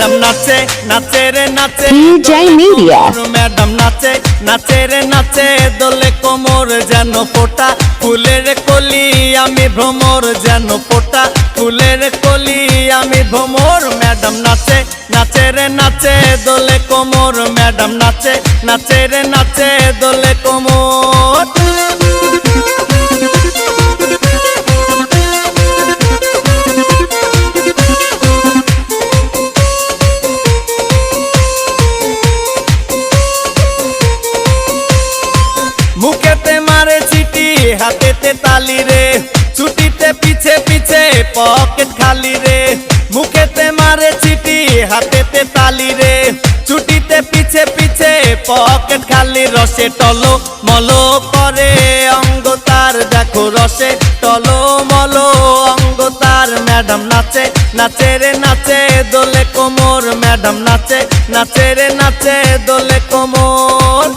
Madam নাচে নাচে রে নাচে DJ Media ম্যাডাম নাচে নাচে রে নাচে দোলে কোমর যেন ফোটা ফুলের কলি আমি ভ্রমর যেন ফোটা ফুলের কলি আমি ভ্রমর ম্যাডাম নাচে নাচে রে নাচে দোলে কোমর ম্যাডাম নাচে নাচে রে নাচে দোলে কোমর মুখেতে মারে চিটি হাতেতে তালি রে ছুটিতে পিছে পিছে পকেট খালি রে মুখেতে মারে চিটি হাতেতে তালি রে ছুটিতে পিছে পিছে পকেট খালি রসে টলো মলো করে অঙ্গ তার দেখো রসে টলো মলো অঙ্গ তার ম্যাডাম নাচে নাচে রে নাচে দোলে কোমর ম্যাডাম নাচে নাচে রে নাচে দোলে কোমর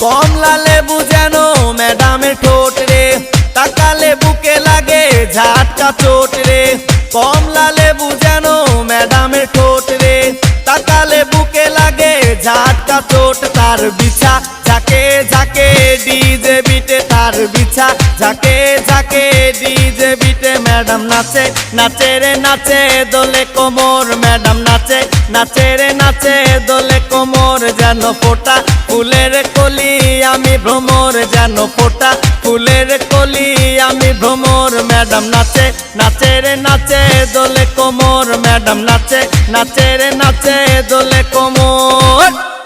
কমলা লেবু যেন ম্যাডামের ঠোঁট রে তাকালে বুকে লাগে ঝাটকা চোট রে কমলা লেবু যেন ম্যাডামের ঠোঁট রে তাকালে বুকে লাগে ঝাটকা চোট তার বিছা ঝাঁকে ঝাঁকে ডিজে বিটে তার বিছা ঝাঁকে ঝাঁকে ডিজে বিটে ম্যাডাম নাচে নাচে রে নাচে দোলে কোমর ম্যাডাম নাচে নাচে রে নাচে দোলে কোমর যেন ফোটা ফুলের কলি আমি ভ্রমর যেন ফোটা ফুলের কলি আমি ভ্রমর ম্যাডাম নাচে নাচে রে নাচে দোলে কোমর ম্যাডাম নাচে নাচে রে নাচে দোলে কোমর।